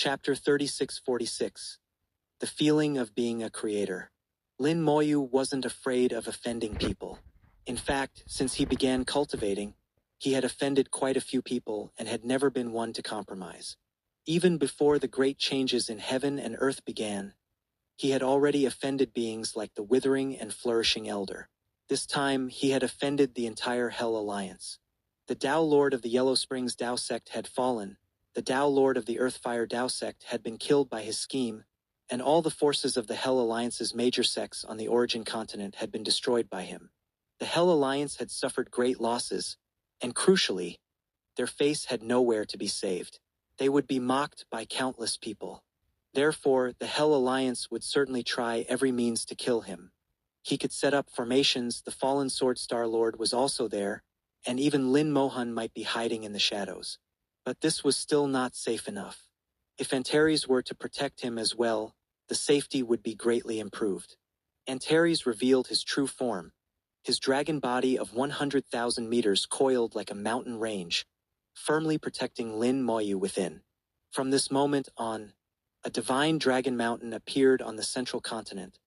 Chapter 3646. The Feeling of Being a Creator. Lin Moyu wasn't afraid of offending people. In fact, since he began cultivating, he had offended quite a few people and had never been one to compromise. Even before the great changes in heaven and earth began, he had already offended beings like the Withering and Flourishing Elder. This time, he had offended the entire Hell Alliance. The Tao Lord of the Yellow Springs Tao sect had fallen, the Tao Lord of the Earthfire Tao sect had been killed by his scheme, and all the forces of the Hell Alliance's major sects on the Origin continent had been destroyed by him. The Hell Alliance had suffered great losses, and crucially, their face had nowhere to be saved. They would be mocked by countless people. Therefore, the Hell Alliance would certainly try every means to kill him. He could set up formations, the fallen Sword Star Lord was also there, and even Lin Moyu might be hiding in the shadows. But this was still not safe enough. If Antares were to protect him as well, the safety would be greatly improved. Antares revealed his true form. His dragon body of 100,000 meters coiled like a mountain range, firmly protecting Lin Moyu within. From this moment on, a divine dragon mountain appeared on the central continent,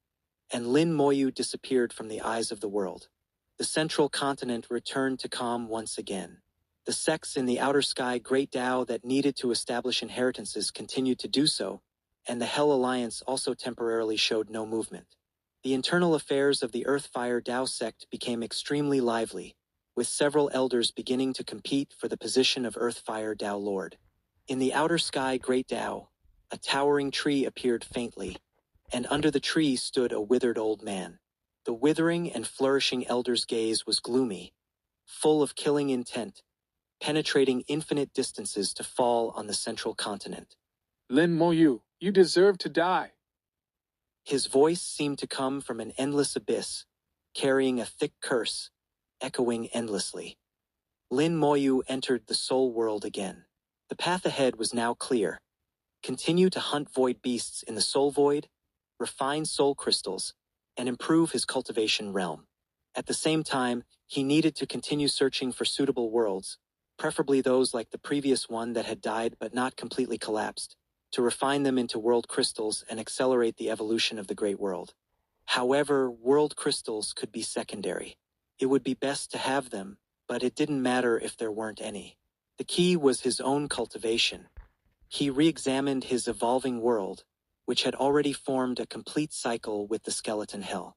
and Lin Moyu disappeared from the eyes of the world. The central continent returned to calm once again. The sects in the outer sky Great Tao that needed to establish inheritances continued to do so, and the Hell Alliance also temporarily showed no movement. The internal affairs of the Earthfire Tao sect became extremely lively, with several elders beginning to compete for the position of Earthfire Tao Lord. In the outer sky Great Tao, a towering tree appeared faintly, and under the tree stood a withered old man. The Withering and Flourishing Elder's gaze was gloomy, full of killing intent, penetrating infinite distances to fall on the central continent. Lin Moyu, you deserve to die. His voice seemed to come from an endless abyss, carrying a thick curse, echoing endlessly. Lin Moyu entered the soul world again. The path ahead was now clear. Continue to hunt void beasts in the soul void, refine soul crystals, and improve his cultivation realm. At the same time, he needed to continue searching for suitable worlds, preferably those like the previous one that had died but not completely collapsed, to refine them into world crystals and accelerate the evolution of the great world. However, world crystals could be secondary. It would be best to have them, but it didn't matter if there weren't any. The key was his own cultivation. He re-examined his evolving world, which had already formed a complete cycle with the skeleton hell.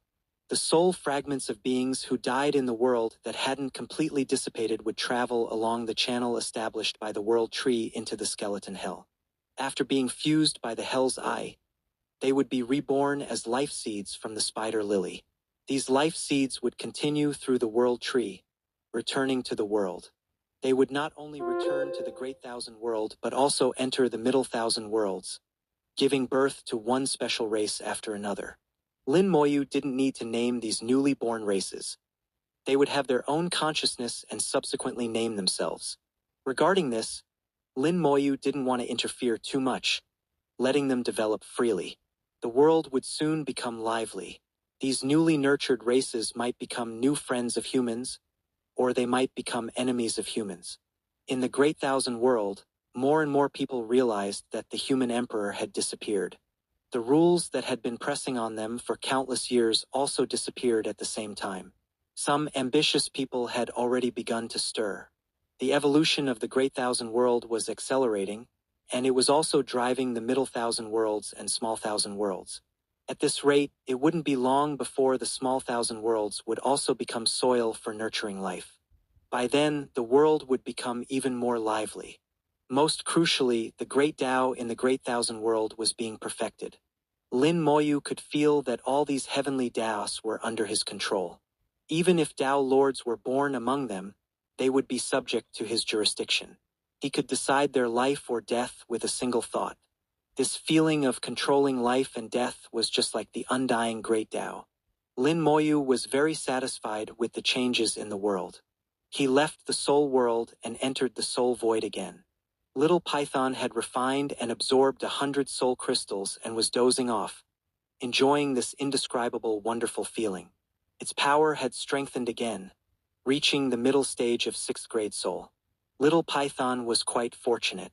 The soul fragments of beings who died in the world that hadn't completely dissipated would travel along the channel established by the world tree into the skeleton hell. After being fused by the hell's eye, they would be reborn as life seeds from the spider lily. These life seeds would continue through the world tree, returning to the world. They would not only return to the Great Thousand World but also enter the Middle Thousand Worlds, giving birth to one special race after another. Lin Moyu didn't need to name these newly born races. They would have their own consciousness and subsequently name themselves. Regarding this, Lin Moyu didn't want to interfere too much, letting them develop freely. The world would soon become lively. These newly nurtured races might become new friends of humans, or they might become enemies of humans. In the Great Thousand World, more and more people realized that the human emperor had disappeared. The rules that had been pressing on them for countless years also disappeared at the same time. Some ambitious people had already begun to stir. The evolution of the Great Thousand World was accelerating, and it was also driving the Middle Thousand Worlds and Small Thousand Worlds. At this rate, it wouldn't be long before the Small Thousand Worlds would also become soil for nurturing life. By then, the world would become even more lively. Most crucially, the Great Tao in the Great Thousand World was being perfected. Lin Moyu could feel that all these heavenly Taos were under his control. Even if Tao Lords were born among them, they would be subject to his jurisdiction. He could decide their life or death with a single thought. This feeling of controlling life and death was just like the undying Great Tao. Lin Moyu was very satisfied with the changes in the world. He left the soul world and entered the soul void again. Little Python had refined and absorbed 100 soul crystals and was dozing off, enjoying this indescribable, wonderful feeling. Its power had strengthened again, reaching the middle stage of 6th grade soul. Little Python was quite fortunate.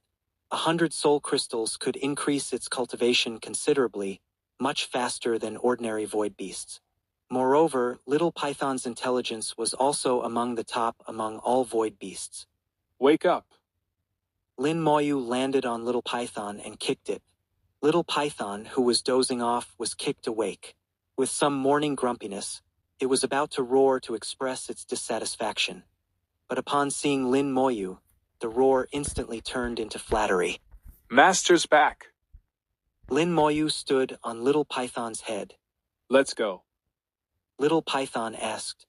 100 soul crystals could increase its cultivation considerably, much faster than ordinary void beasts. Moreover, Little Python's intelligence was also among the top among all void beasts. Wake up. Lin Moyu landed on Little Python and kicked it. Little Python, who was dozing off, was kicked awake. With some morning grumpiness, it was about to roar to express its dissatisfaction. But upon seeing Lin Moyu, the roar instantly turned into flattery. Master's back. Lin Moyu stood on Little Python's head. Let's go. Little Python asked.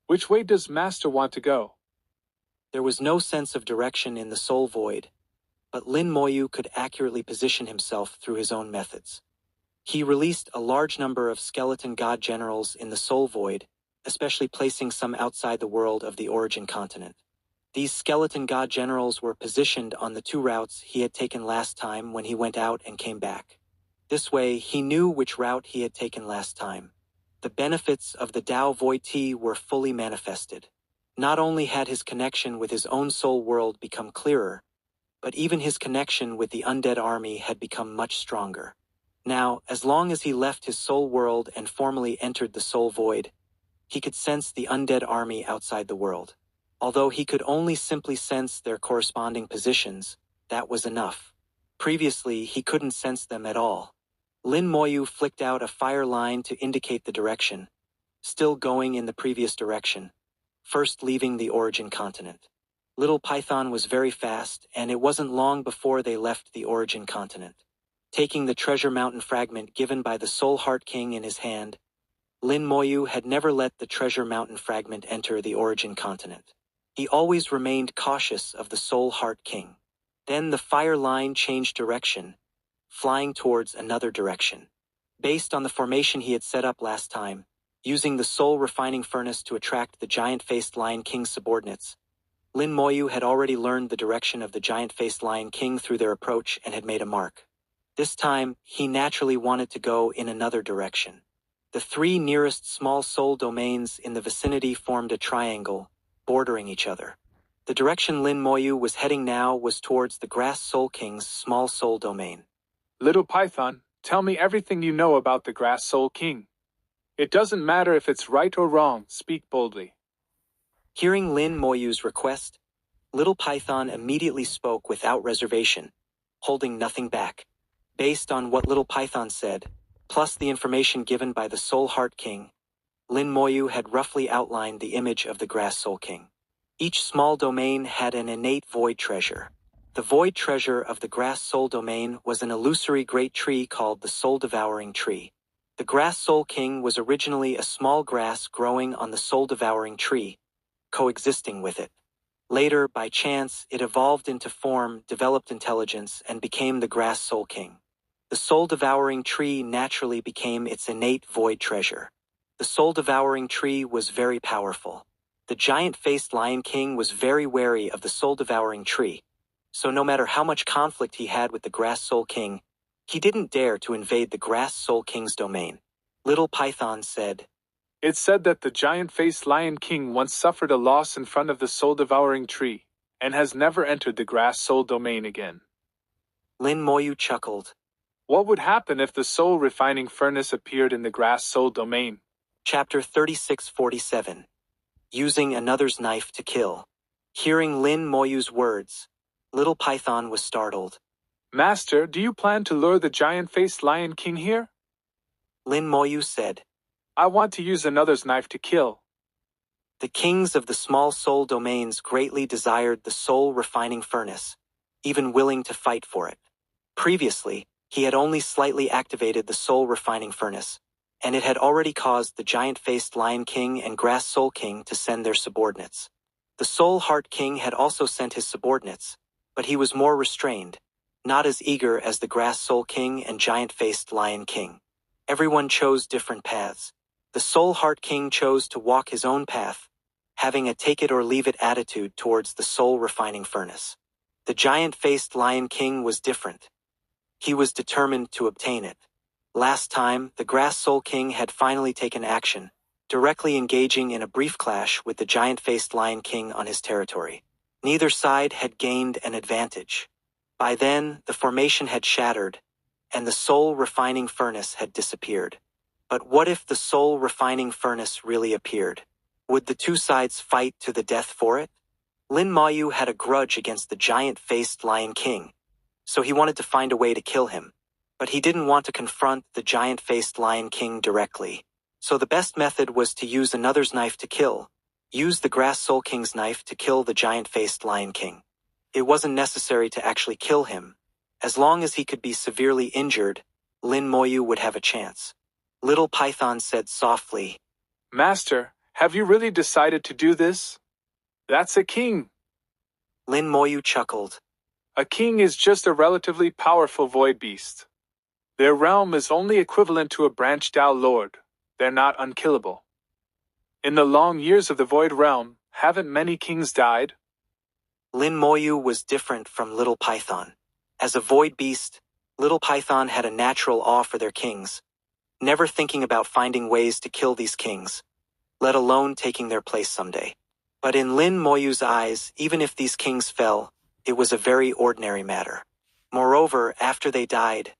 Which way does Master want to go? There was no sense of direction in the soul void, but Lin Moyu could accurately position himself through his own methods. He released a large number of skeleton god generals in the soul void, especially placing some outside the world of the origin continent. These skeleton god generals were positioned on the 2 routes he had taken last time when he went out and came back. This way, he knew which route he had taken last time. The benefits of the Dao Void Tea were fully manifested. Not only had his connection with his own soul world become clearer, but even his connection with the undead army had become much stronger. Now, as long as he left his soul world and formally entered the soul void, he could sense the undead army outside the world. Although he could only simply sense their corresponding positions, that was enough. Previously, he couldn't sense them at all. Lin Moyu flicked out a fire line to indicate the direction, still going in the previous direction, first leaving the origin continent. Little Python was very fast, and it wasn't long before they left the origin continent. Taking the treasure mountain fragment given by the Soul Heart King in his hand, Lin Moyu had never let the treasure mountain fragment enter the origin continent. He always remained cautious of the Soul Heart King. Then the fire line changed direction, flying towards another direction. Based on the formation he had set up last time, using the soul refining furnace to attract the giant-faced Lion King's subordinates, Lin Moyu had already learned the direction of the giant-faced Lion King through their approach and had made a mark. This time, he naturally wanted to go in another direction. The 3 nearest small soul domains in the vicinity formed a triangle, bordering each other. The direction Lin Moyu was heading now was towards the Grass Soul King's small soul domain. Little Python, tell me everything you know about the Grass Soul King. It doesn't matter if it's right or wrong, speak boldly. Hearing Lin Moyu's request, Little Python immediately spoke without reservation, holding nothing back. Based on what Little Python said, plus the information given by the Soul Heart King, Lin Moyu had roughly outlined the image of the Grass Soul King. Each small domain had an innate void treasure. The void treasure of the Grass Soul domain was an illusory great tree called the Soul-Devouring Tree. The Grass Soul King was originally a small grass growing on the Soul-Devouring Tree, coexisting with it. Later, by chance, it evolved into form, developed intelligence, and became the Grass Soul King. The Soul-Devouring Tree naturally became its innate void treasure. The Soul-Devouring Tree was very powerful. The giant-faced Lion King was very wary of the Soul-Devouring Tree, so no matter how much conflict he had with the Grass Soul King, he didn't dare to invade the Grass Soul King's domain. Little Python said, It's said that the giant-faced Lion King once suffered a loss in front of the Soul-Devouring Tree, and has never entered the Grass Soul domain again. Lin Moyu chuckled. What would happen if the Soul Refining Furnace appeared in the Grass Soul domain? Chapter 3647. Using another's knife to kill. Hearing Lin Moyu's words, Little Python was startled. Master, do you plan to lure the giant-faced Lion King here? Lin Moyu said, I want to use another's knife to kill. The kings of the small soul domains greatly desired the soul refining furnace, even willing to fight for it. Previously, he had only slightly activated the soul refining furnace, and it had already caused the giant-faced Lion King and Grass Soul King to send their subordinates. The Soul Heart King had also sent his subordinates, but he was more restrained, not as eager as the Grass Soul King and giant-faced Lion King. Everyone chose different paths. The Soul Heart King chose to walk his own path, having a take-it-or-leave-it attitude towards the soul refining furnace. The giant-faced Lion King was different. He was determined to obtain it. Last time, the Grass Soul King had finally taken action, directly engaging in a brief clash with the giant-faced Lion King on his territory. Neither side had gained an advantage. By then, the formation had shattered, and the soul refining furnace had disappeared. But what if the soul refining furnace really appeared? Would the two sides fight to the death for it? Lin Moyu had a grudge against the giant-faced Lion King, so he wanted to find a way to kill him. But he didn't want to confront the giant-faced Lion King directly. So the best method was to use another's knife to kill. Use the Grass Soul King's knife to kill the giant-faced Lion King. It wasn't necessary to actually kill him. As long as he could be severely injured, Lin Moyu would have a chance. Little Python said softly, Master, have you really decided to do this? That's a king. Lin Moyu chuckled. A king is just a relatively powerful void beast. Their realm is only equivalent to a branched out lord. They're not unkillable. In the long years of the void realm, haven't many kings died? Lin Moyu was different from Little Python. As a void beast, Little Python had a natural awe for their kings, never thinking about finding ways to kill these kings, let alone taking their place someday. But in Lin Moyu's eyes, even if these kings fell, it was a very ordinary matter. Moreover, after they died,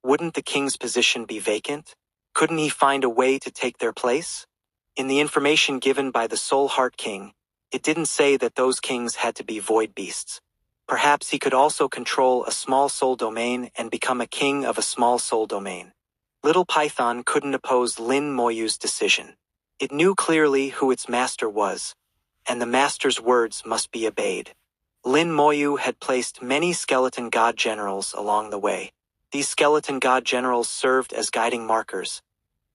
wouldn't the king's position be vacant? Couldn't he find a way to take their place? In the information given by the Soul Heart King, it didn't say that those kings had to be void beasts. Perhaps he could also control a small soul domain and become a king of a small soul domain. Little Python couldn't oppose Lin Moyu's decision. It knew clearly who its master was, and the master's words must be obeyed. Lin Moyu had placed many skeleton god generals along the way. These skeleton god generals served as guiding markers,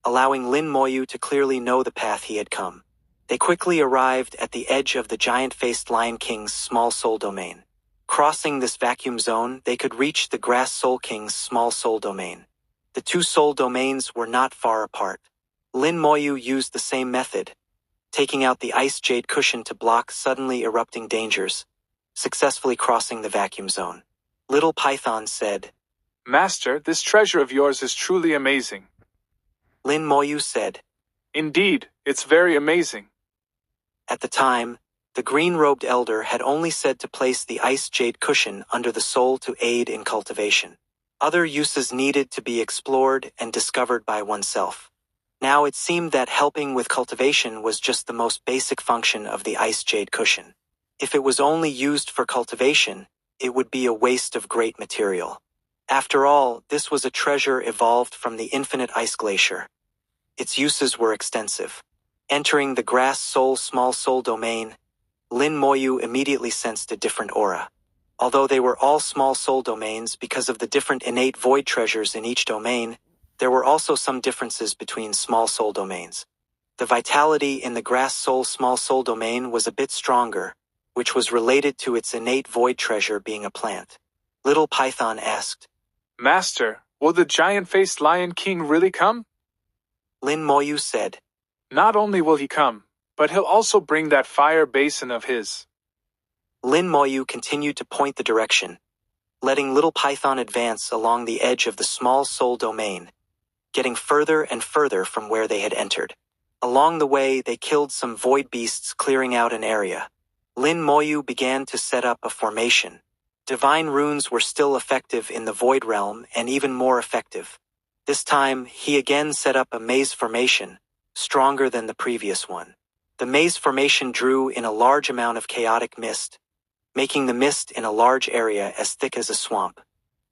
allowing Lin Moyu to clearly know the path he had come. They quickly arrived at the edge of the giant-faced Lion King's small soul domain. Crossing this vacuum zone, they could reach the Grass Soul King's small soul domain. The two soul domains were not far apart. Lin Moyu used the same method, taking out the ice jade cushion to block suddenly erupting dangers, successfully crossing the vacuum zone. Little Python said, Master, this treasure of yours is truly amazing. Lin Moyu said, Indeed, it's very amazing. At the time, the green-robed elder had only said to place the ice jade cushion under the soul to aid in cultivation. Other uses needed to be explored and discovered by oneself. Now it seemed that helping with cultivation was just the most basic function of the ice jade cushion. If it was only used for cultivation, it would be a waste of great material. After all, this was a treasure evolved from the infinite ice glacier. Its uses were extensive. Entering the Grass Soul small soul domain, Lin Moyu immediately sensed a different aura. Although they were all small soul domains because of the different innate void treasures in each domain, there were also some differences between small soul domains. The vitality in the Grass Soul small soul domain was a bit stronger, which was related to its innate void treasure being a plant. Little Python asked, Master, will the giant-faced Lion King really come? Lin Moyu said, Not only will he come, but he'll also bring that fire basin of his. Lin Moyu continued to point the direction, letting Little Python advance along the edge of the small soul domain, getting further and further from where they had entered. Along the way, they killed some void beasts, clearing out an area. Lin Moyu began to set up a formation. Divine runes were still effective in the void realm and even more effective. This time, he again set up a maze formation, stronger than the previous one. The maze formation drew in a large amount of chaotic mist, making the mist in a large area as thick as a swamp.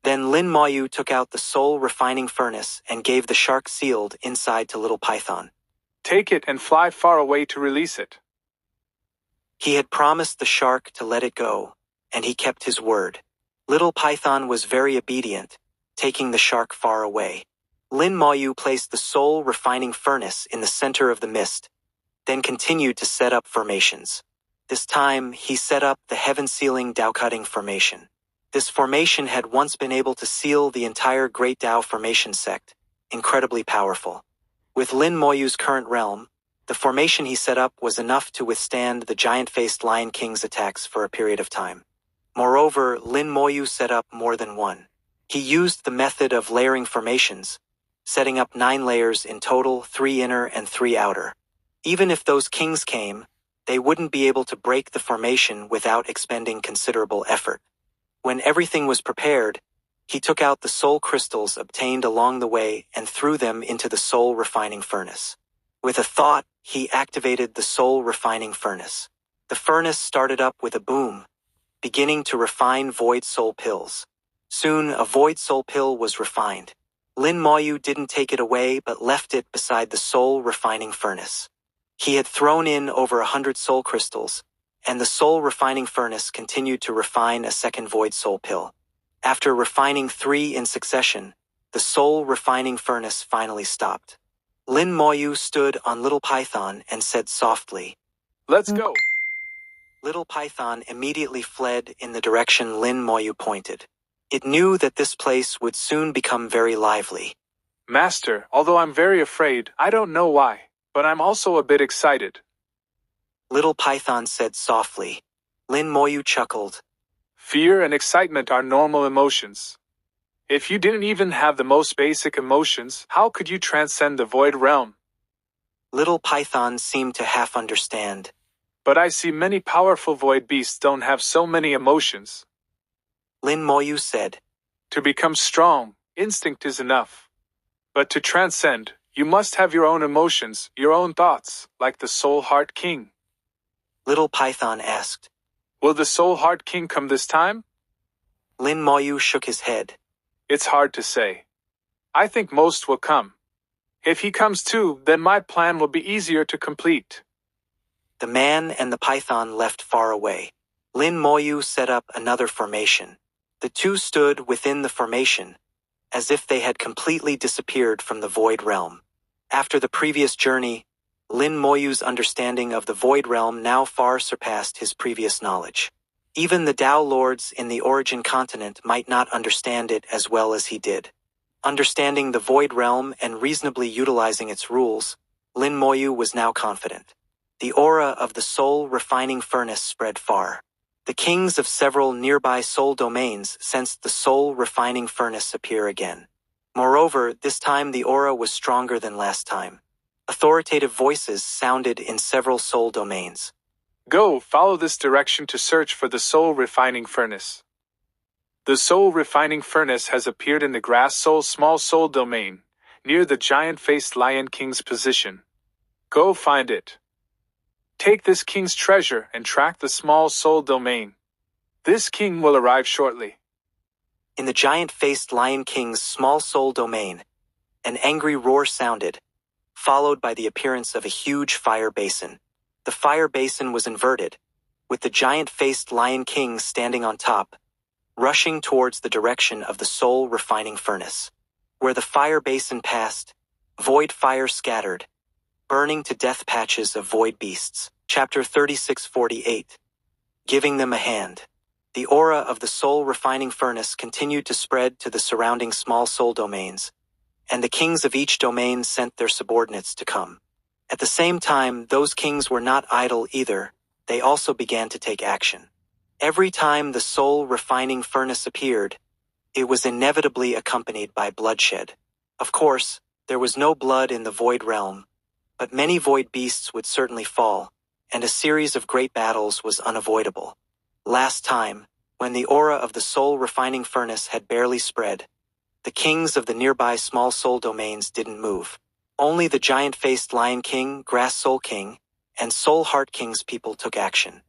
Then Lin Moyu took out the soul refining furnace and gave the shark sealed inside to Little Python. Take it and fly far away to release it. He had promised the shark to let it go, and he kept his word. Little Python was very obedient, taking the shark far away. Lin Moyu placed the soul refining furnace in the center of the mist, then continued to set up formations. This time, he set up the heaven-sealing Dao-cutting formation. This formation had once been able to seal the entire Great Dao formation sect, incredibly powerful. With Lin Moyu's current realm, the formation he set up was enough to withstand the giant-faced Lion King's attacks for a period of time. Moreover, Lin Moyu set up more than one. He used the method of layering formations, setting up 9 layers in total, 3 inner and 3 outer. Even if those kings came, they wouldn't be able to break the formation without expending considerable effort. When everything was prepared, he took out the soul crystals obtained along the way and threw them into the soul refining furnace. With a thought, he activated the soul refining furnace. The furnace started up with a boom, beginning to refine void soul pills. Soon, a void soul pill was refined. Lin Moyu didn't take it away but left it beside the soul refining furnace. He had thrown in over 100 soul crystals, and the soul refining furnace continued to refine a second void soul pill. After refining 3 in succession, the soul refining furnace finally stopped. Lin Moyu stood on Little Python and said softly, "Let's go." Little Python immediately fled in the direction Lin Moyu pointed. It knew that this place would soon become very lively. "Master, although I'm very afraid, I don't know why, but I'm also a bit excited." Little Python said softly. Lin Moyu chuckled. "Fear and excitement are normal emotions. If you didn't even have the most basic emotions, how could you transcend the void realm?" Little Python seemed to half understand. "But I see many powerful void beasts don't have so many emotions." Lin Moyu said. "To become strong, instinct is enough. But to transcend, you must have your own emotions, your own thoughts, like the Soul Heart King." Little Python asked. "Will the Soul Heart King come this time?" Lin Moyu shook his head. "It's hard to say. I think most will come. If he comes too, then my plan will be easier to complete." The man and the python left far away. Lin Moyu set up another formation. The two stood within the formation, as if they had completely disappeared from the void realm. After the previous journey, Lin Moyu's understanding of the void realm now far surpassed his previous knowledge. Even the Tao Lords in the origin continent might not understand it as well as he did. Understanding the void realm and reasonably utilizing its rules, Lin Moyu was now confident. The aura of the soul refining furnace spread far. The kings of several nearby soul domains sensed the soul refining furnace appear again. Moreover, this time the aura was stronger than last time. Authoritative voices sounded in several soul domains. "Go, follow this direction to search for the soul refining furnace. The soul refining furnace has appeared in the grass soul small soul domain, near the giant-faced lion king's position. Go find it. Take this king's treasure and track the small soul domain. This king will arrive shortly." In the giant-faced lion king's small soul domain, an angry roar sounded, followed by the appearance of a huge fire basin. The fire basin was inverted, with the giant-faced lion king standing on top, rushing towards the direction of the soul refining furnace. Where the fire basin passed, void fire scattered, burning to death patches of void beasts. Chapter 3648. Giving them a hand. The aura of the soul refining furnace continued to spread to the surrounding small soul domains, and the kings of each domain sent their subordinates to come. At the same time, those kings were not idle either. They also began to take action. Every time the soul refining furnace appeared, it was inevitably accompanied by bloodshed. Of course, there was no blood in the void realm, but many void beasts would certainly fall, and a series of great battles was unavoidable. Last time, when the aura of the soul refining furnace had barely spread, the kings of the nearby small soul domains didn't move. Only the giant-faced Lion King, Grass Soul King, and Soul Heart King's people took action.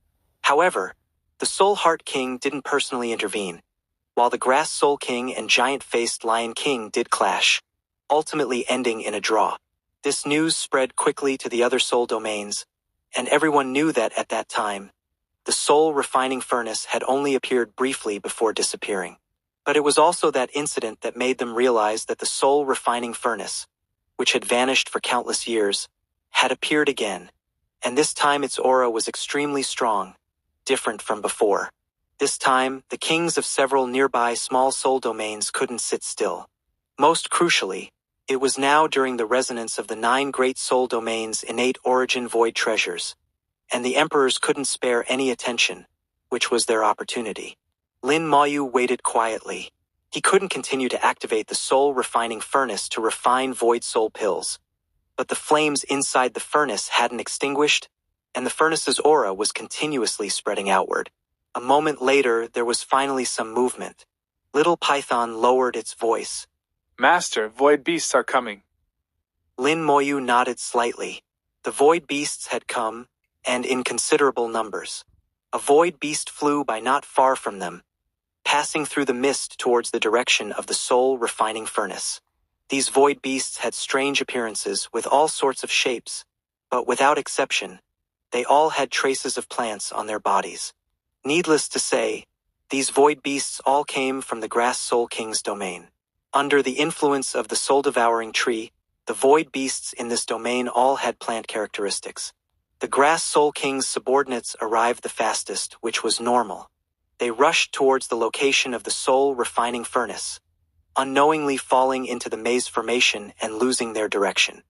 However, the Soul Heart King didn't personally intervene, while the Grass Soul King and giant-faced Lion King did clash, ultimately ending in a draw. This news spread quickly to the other soul domains, and everyone knew that at that time, the soul refining furnace had only appeared briefly before disappearing. But it was also that incident that made them realize that the soul refining furnace, which had vanished for countless years, had appeared again, and this time its aura was extremely strong, different from before. This time, the kings of several nearby small soul domains couldn't sit still. Most crucially, it was now during the resonance of the 9 great soul domains' innate origin void treasures, and the emperors couldn't spare any attention, which was their opportunity. Lin Moyu waited quietly. He couldn't continue to activate the soul refining furnace to refine void soul pills, but the flames inside the furnace hadn't extinguished, and the furnace's aura was continuously spreading outward. A moment later, there was finally some movement. Little Python lowered its voice. Master, void beasts are coming. Lin Moyu nodded slightly. The void beasts had come, and in considerable numbers. A void beast flew by not far from them, passing through the mist towards the direction of the soul refining furnace. These void beasts had strange appearances with all sorts of shapes, but without exception, they all had traces of plants on their bodies. Needless to say, these void beasts all came from the Grass Soul King's domain. Under the influence of the soul-devouring tree, the void beasts in this domain all had plant characteristics. The Grass Soul King's subordinates arrived the fastest, which was normal. They rushed towards the location of the soul refining furnace, unknowingly falling into the maze formation and losing their direction.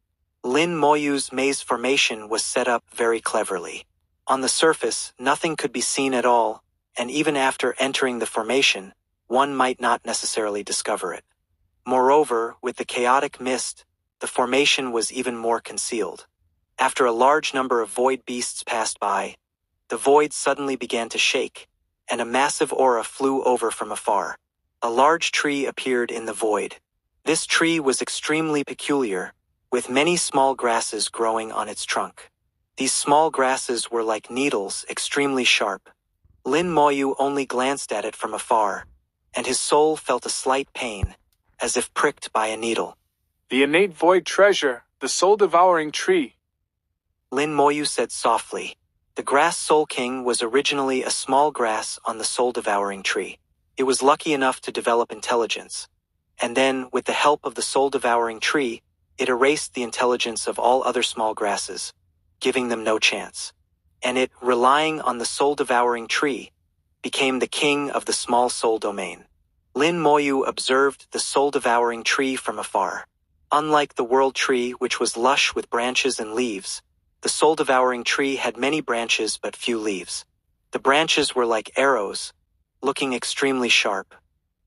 Lin Moyu's maze formation was set up very cleverly. On the surface, nothing could be seen at all, and even after entering the formation, one might not necessarily discover it. Moreover, with the chaotic mist, the formation was even more concealed. After a large number of void beasts passed by, the void suddenly began to shake, and a massive aura flew over from afar. A large tree appeared in the void. This tree was extremely peculiar, with many small grasses growing on its trunk. These small grasses were like needles, extremely sharp. Lin Moyu only glanced at it from afar, and his soul felt a slight pain, as if pricked by a needle. The innate void treasure, the soul-devouring tree. Lin Moyu said softly. The Grass Soul King was originally a small grass on the soul-devouring tree. It was lucky enough to develop intelligence, and then, with the help of the soul-devouring tree, it erased the intelligence of all other small grasses, giving them no chance. And it, relying on the soul-devouring tree, became the king of the small soul domain. Lin Moyu observed the soul-devouring tree from afar. Unlike the world tree, which was lush with branches and leaves, the soul-devouring tree had many branches but few leaves. The branches were like arrows, looking extremely sharp.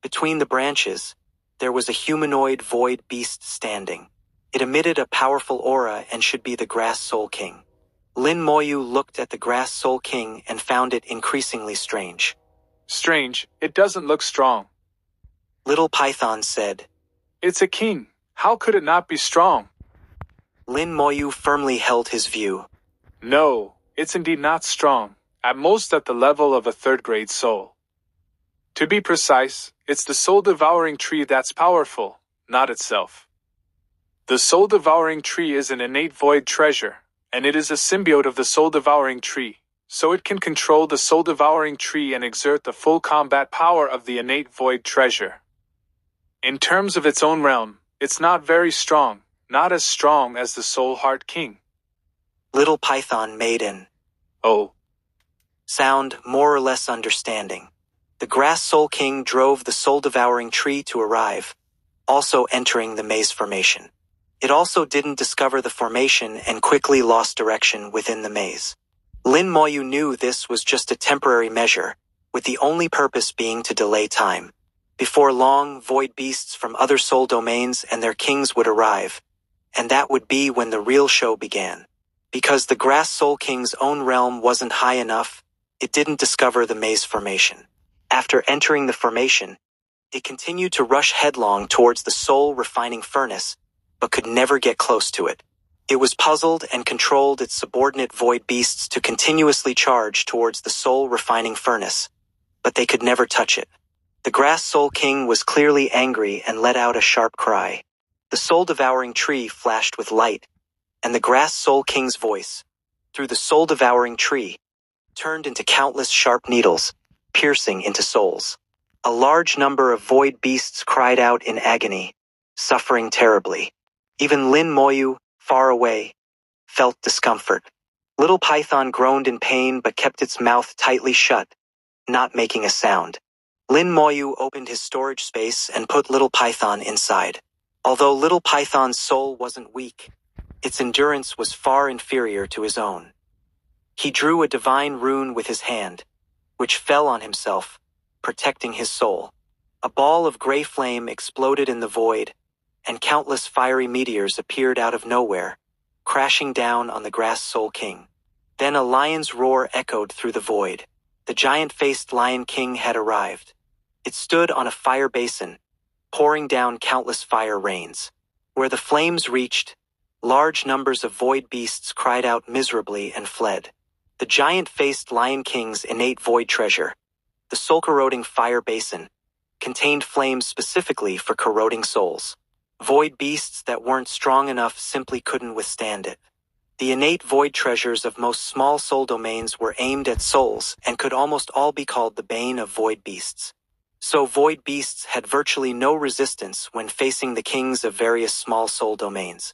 Between the branches, there was a humanoid void beast standing. It emitted a powerful aura and should be the Grass Soul King. Lin Moyu looked at the Grass Soul King and found it increasingly strange. Strange, it doesn't look strong. Little Python said. It's a king. How could it not be strong? Lin Moyu firmly held his view. No, it's indeed not strong, at most at the level of a third-grade soul. To be precise, it's the soul-devouring tree that's powerful, not itself. The soul-devouring tree is an innate void treasure, and it is a symbiote of the soul-devouring tree, so it can control the soul-devouring tree and exert the full combat power of the innate void treasure. In terms of its own realm, it's not very strong, not as strong as the Soul Heart King. Little Python made an sound more or less understanding. The Grass Soul King drove the soul-devouring tree to arrive, also entering the maze formation. It also didn't discover the formation and quickly lost direction within the maze. Lin Moyu knew this was just a temporary measure, with the only purpose being to delay time. Before long, void beasts from other soul domains and their kings would arrive, and that would be when the real show began. Because the Grass Soul King's own realm wasn't high enough, it didn't discover the maze formation. After entering the formation, it continued to rush headlong towards the soul refining furnace, but could never get close to it. It was puzzled and controlled its subordinate void beasts to continuously charge towards the soul refining furnace, but they could never touch it. The Grass Soul King was clearly angry and let out a sharp cry. The soul-devouring tree flashed with light, and the Grass Soul King's voice, through the soul-devouring tree, turned into countless sharp needles, piercing into souls. A large number of void beasts cried out in agony, suffering terribly. Even Lin Moyu, far away, felt discomfort. Little Python groaned in pain but kept its mouth tightly shut, not making a sound. Lin Moyu opened his storage space and put Little Python inside. Although Little Python's soul wasn't weak, its endurance was far inferior to his own. He drew a divine rune with his hand, which fell on himself, protecting his soul. A ball of gray flame exploded in the void, and countless fiery meteors appeared out of nowhere, crashing down on the Grass Soul King. Then a lion's roar echoed through the void. The giant-faced Lion King had arrived. It stood on a fire basin, pouring down countless fire rains. Where the flames reached, large numbers of void beasts cried out miserably and fled. The giant-faced Lion King's innate void treasure, the soul-corroding fire basin, contained flames specifically for corroding souls. Void beasts that weren't strong enough simply couldn't withstand it. The innate void treasures of most small soul domains were aimed at souls and could almost all be called the bane of void beasts. So void beasts had virtually no resistance when facing the kings of various small soul domains.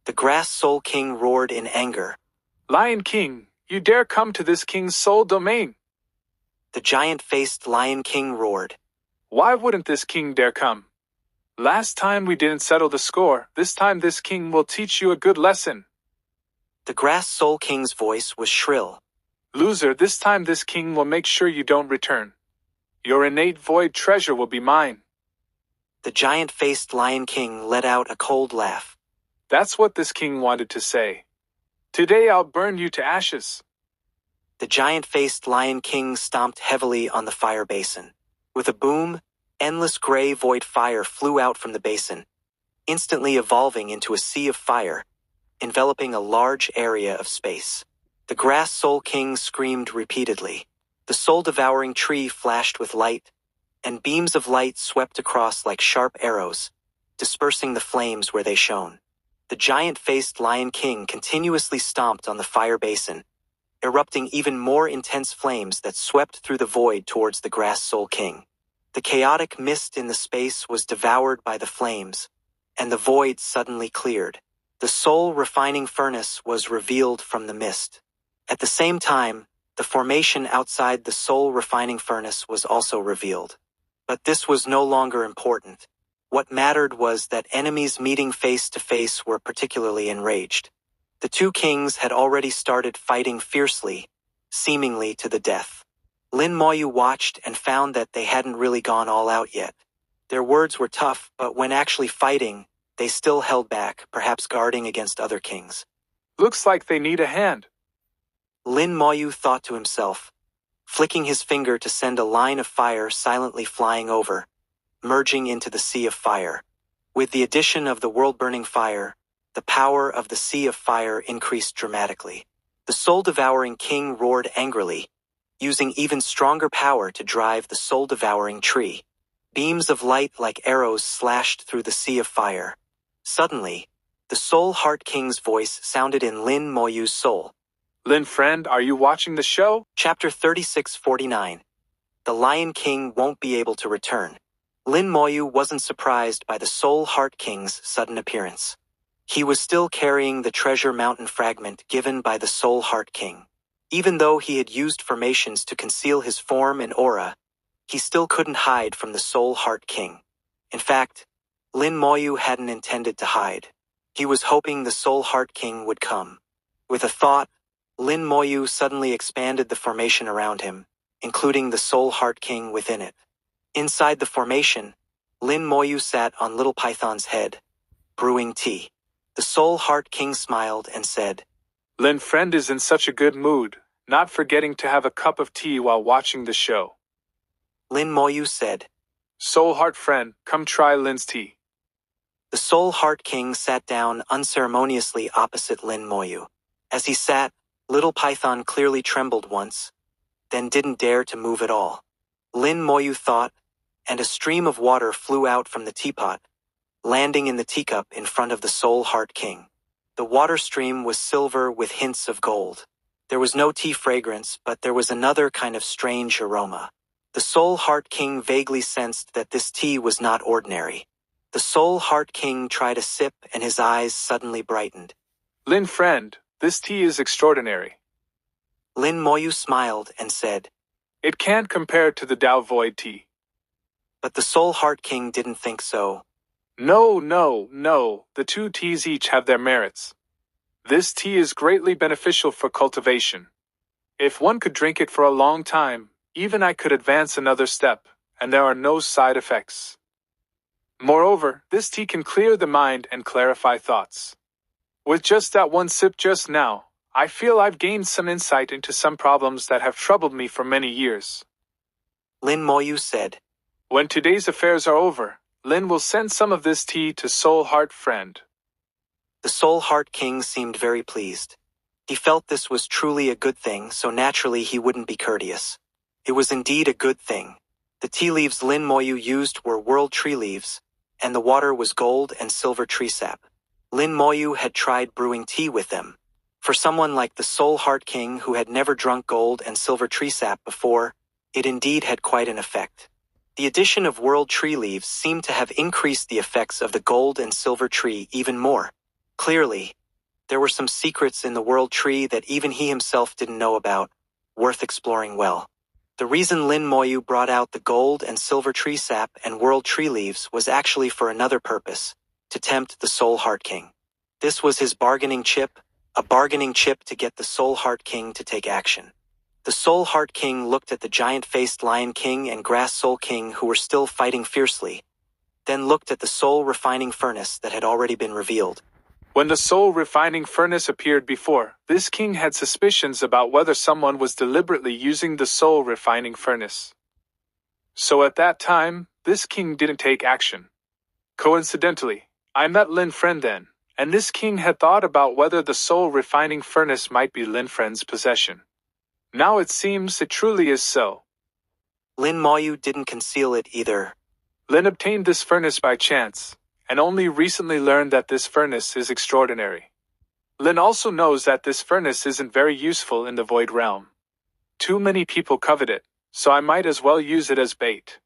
The Grass Soul King roared in anger. Lion King, you dare come to this king's soul domain? The giant-faced Lion King roared. Why wouldn't this king dare come? Last time we didn't settle the score, this time this king will teach you a good lesson. The Grass Soul King's voice was shrill. Loser, this time this king will make sure you don't return. Your innate void treasure will be mine. The giant-faced Lion King let out a cold laugh. That's what this king wanted to say. Today I'll burn you to ashes. The giant-faced Lion King stomped heavily on the fire basin. With a boom, endless gray void fire flew out from the basin, instantly evolving into a sea of fire, enveloping a large area of space. The Grass Soul King screamed repeatedly. The soul-devouring tree flashed with light, and beams of light swept across like sharp arrows, dispersing the flames where they shone. The giant-faced Lion King continuously stomped on the fire basin, erupting even more intense flames that swept through the void towards the Grass Soul King. The chaotic mist in the space was devoured by the flames, and the void suddenly cleared. The soul-refining furnace was revealed from the mist. At the same time, the formation outside the soul-refining furnace was also revealed. But this was no longer important. What mattered was that enemies meeting face to face were particularly enraged. The two kings had already started fighting fiercely, seemingly to the death. Lin Moyu watched and found that they hadn't really gone all out yet. Their words were tough, but when actually fighting, they still held back, perhaps guarding against other kings. Looks like they need a hand. Lin Moyu thought to himself, flicking his finger to send a line of fire silently flying over, merging into the sea of fire. With the addition of the world-burning fire, the power of the sea of fire increased dramatically. The soul-devouring king roared angrily, using even stronger power to drive the soul-devouring tree. Beams of light like arrows slashed through the sea of fire. Suddenly, the Soul Heart King's voice sounded in Lin Moyu's soul. Lin friend, are you watching the show? Chapter 3649. The Lion King won't be able to return. Lin Moyu wasn't surprised by the Soul Heart King's sudden appearance. He was still carrying the treasure mountain fragment given by the Soul Heart King. Even though he had used formations to conceal his form and aura, he still couldn't hide from the Soul Heart King. In fact, Lin Moyu hadn't intended to hide. He was hoping the Soul Heart King would come. With a thought, Lin Moyu suddenly expanded the formation around him, including the Soul Heart King within it. Inside the formation, Lin Moyu sat on Little Python's head, brewing tea. The Soul Heart King smiled and said, Lin friend is in such a good mood, not forgetting to have a cup of tea while watching the show. Lin Moyu said, Soul Heart friend, come try Lin's tea. The Soul Heart King sat down unceremoniously opposite Lin Moyu. As he sat, Little Python clearly trembled once, then didn't dare to move at all. Lin Moyu thought, and a stream of water flew out from the teapot, landing in the teacup in front of the Soul Heart King. The water stream was silver with hints of gold. There was no tea fragrance, but there was another kind of strange aroma. The Soul Heart King vaguely sensed that this tea was not ordinary. The Soul Heart King tried a sip and his eyes suddenly brightened. Lin friend, this tea is extraordinary. Lin Moyu smiled and said, It can't compare to the Dao Void tea. But the Soul Heart King didn't think so. No, the two teas each have their merits. This tea is greatly beneficial for cultivation. If one could drink it for a long time, even I could advance another step, and there are no side effects. Moreover, this tea can clear the mind and clarify thoughts. With just that one sip just now, I feel I've gained some insight into some problems that have troubled me for many years. Lin Moyu said. When today's affairs are over, Lin will send some of this tea to Soul Heart Friend. The Soul Heart King seemed very pleased. He felt this was truly a good thing, so naturally he wouldn't be courteous. It was indeed a good thing. The tea leaves Lin Moyu used were world tree leaves, and the water was gold and silver tree sap. Lin Moyu had tried brewing tea with them. For someone like the Soul Heart King who had never drunk gold and silver tree sap before, it indeed had quite an effect. The addition of world tree leaves seemed to have increased the effects of the gold and silver tree even more. Clearly, there were some secrets in the world tree that even he himself didn't know about, worth exploring well. The reason Lin Moyu brought out the gold and silver tree sap and world tree leaves was actually for another purpose, to tempt the Soul Heart King. This was his bargaining chip, a bargaining chip to get the Soul Heart King to take action. The Soul Heart King looked at the giant-faced Lion King and Grass Soul King who were still fighting fiercely, then looked at the soul refining furnace that had already been revealed. When the soul refining furnace appeared before, this king had suspicions about whether someone was deliberately using the soul refining furnace. So at that time, this king didn't take action. Coincidentally, I met Lin Friend then, and this king had thought about whether the soul refining furnace might be Lin Friend's possession. Now it seems it truly is so. Lin Moyu didn't conceal it either. Lin obtained this furnace by chance, and only recently learned that this furnace is extraordinary. Lin also knows that this furnace isn't very useful in the Void Realm. Too many people covet it, so I might as well use it as bait.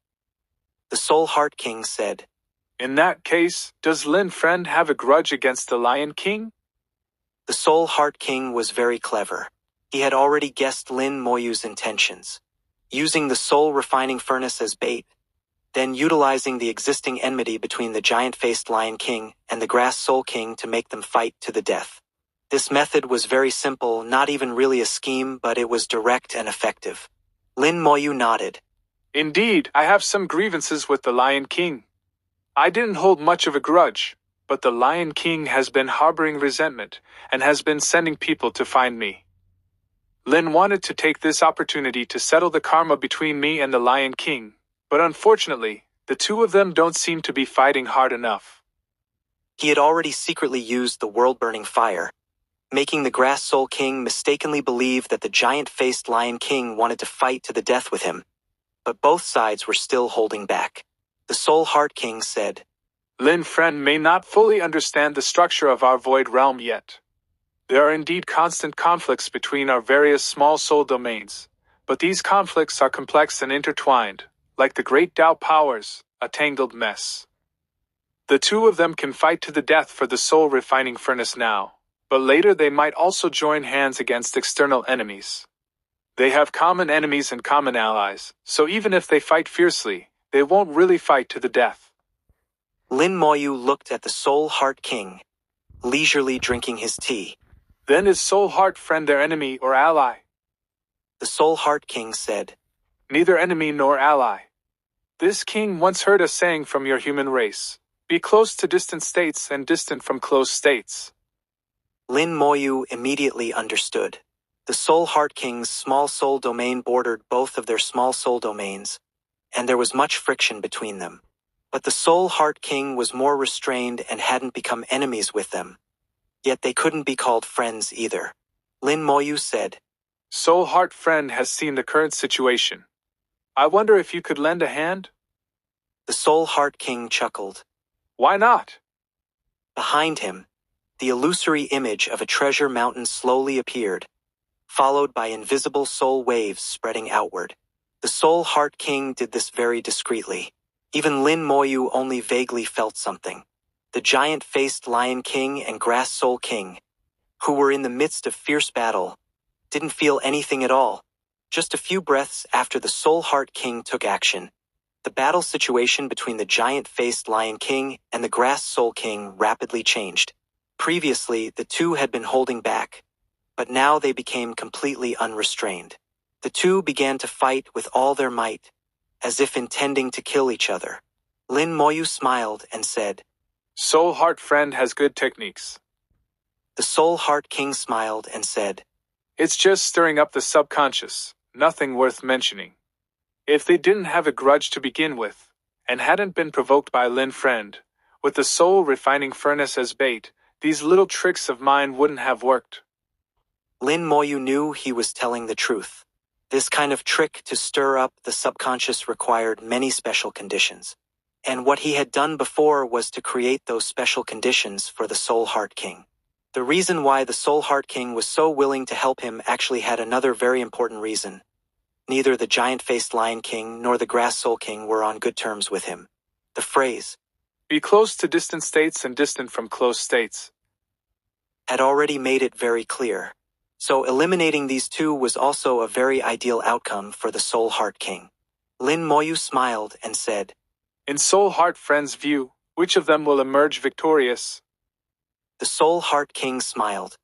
The Soul Heart King said. In that case, does Lin Friend have a grudge against the Lion King? The Soul Heart King was very clever. He had already guessed Lin Moyu's intentions. Using the soul refining furnace as bait, then utilizing the existing enmity between the giant-faced Lion King and the Grass Soul King to make them fight to the death. This method was very simple, not even really a scheme, but it was direct and effective. Lin Moyu nodded. Indeed, I have some grievances with the Lion King. I didn't hold much of a grudge, but the Lion King has been harboring resentment and has been sending people to find me. Lin wanted to take this opportunity to settle the karma between me and the Lion King, but unfortunately, the two of them don't seem to be fighting hard enough. He had already secretly used the world-burning fire, making the Grass Soul King mistakenly believe that the giant-faced Lion King wanted to fight to the death with him. But both sides were still holding back. The Soul Heart King said, Lin Friend may not fully understand the structure of our Void Realm yet. There are indeed constant conflicts between our various small soul domains, but these conflicts are complex and intertwined, like the great Tao powers, a tangled mess. The two of them can fight to the death for the soul refining furnace now, but later they might also join hands against external enemies. They have common enemies and common allies, so even if they fight fiercely, they won't really fight to the death. Lin Moyu looked at the Soul Heart King, leisurely drinking his tea. Then is Soul Heart Friend their enemy or ally? The Soul Heart King said, Neither enemy nor ally. This king once heard a saying from your human race, be close to distant states and distant from close states. Lin Moyu immediately understood. The Soul Heart King's small soul domain bordered both of their small soul domains, and there was much friction between them. But the Soul Heart King was more restrained and hadn't become enemies with them. Yet they couldn't be called friends either. Lin Moyu said, Soul Heart Friend has seen the current situation. I wonder if you could lend a hand? The Soul Heart King chuckled. Why not? Behind him, the illusory image of a treasure mountain slowly appeared, followed by invisible soul waves spreading outward. The Soul Heart King did this very discreetly. Even Lin Moyu only vaguely felt something. The giant-faced Lion King and Grass Soul King, who were in the midst of fierce battle, didn't feel anything at all. Just a few breaths after the Soul Heart King took action, the battle situation between the giant-faced Lion King and the Grass Soul King rapidly changed. Previously, the two had been holding back, but now they became completely unrestrained. The two began to fight with all their might, as if intending to kill each other. Lin Moyu smiled and said, Soul Heart Friend has good techniques. The Soul Heart King smiled and said, It's just stirring up the subconscious, nothing worth mentioning. If they didn't have a grudge to begin with, and hadn't been provoked by Lin Friend, with the soul refining furnace as bait, these little tricks of mine wouldn't have worked. Lin Moyu knew he was telling the truth. This kind of trick to stir up the subconscious required many special conditions. And what he had done before was to create those special conditions for the Soul Heart King. The reason why the Soul Heart King was so willing to help him actually had another very important reason. Neither the giant-faced Lion King nor the Grass Soul King were on good terms with him. The phrase, Be close to distant states and distant from close states, had already made it very clear. So eliminating these two was also a very ideal outcome for the Soul Heart King. Lin Moyu smiled and said, In Soul Heart Friend's view, which of them will emerge victorious? The Soul Heart King smiled.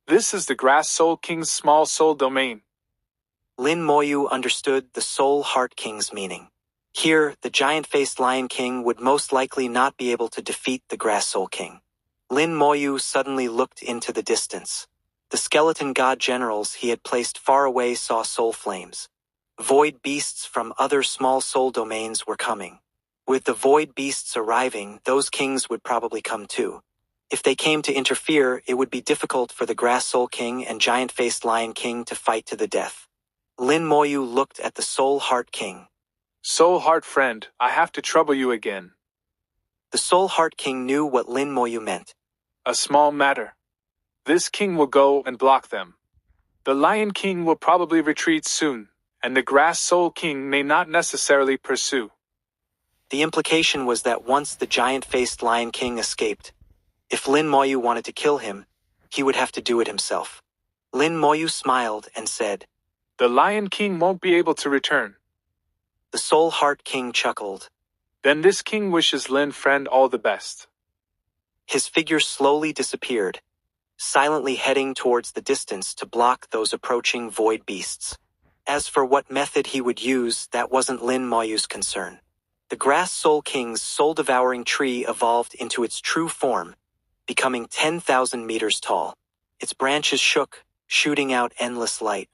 This is the Grass Soul King's small soul domain. Lin Moyu understood the Soul Heart King's meaning. Here, the giant-faced Lion King would most likely not be able to defeat the Grass Soul King. Lin Moyu suddenly looked into the distance. The skeleton god generals he had placed far away saw soul flames. Void beasts from other small soul domains were coming. With the void beasts arriving, those kings would probably come too. If they came to interfere, it would be difficult for the Grass Soul King and giant-faced Lion King to fight to the death. Lin Moyu looked at the Soul Heart King. Soul Heart Friend, I have to trouble you again. The Soul Heart King knew what Lin Moyu meant. A small matter. This king will go and block them. The Lion King will probably retreat soon, and the Grass Soul King may not necessarily pursue. The implication was that once the giant-faced Lion King escaped, if Lin Moyu wanted to kill him, he would have to do it himself. Lin Moyu smiled and said, The Lion King won't be able to return. The Soul Heart King chuckled. Then this king wishes Lin Friend all the best. His figure slowly disappeared, silently heading towards the distance to block those approaching void beasts. As for what method he would use, that wasn't Lin Moyu's concern. The Grass Soul King's soul-devouring tree evolved into its true form, becoming 10,000 meters tall. Its branches shook, shooting out endless light.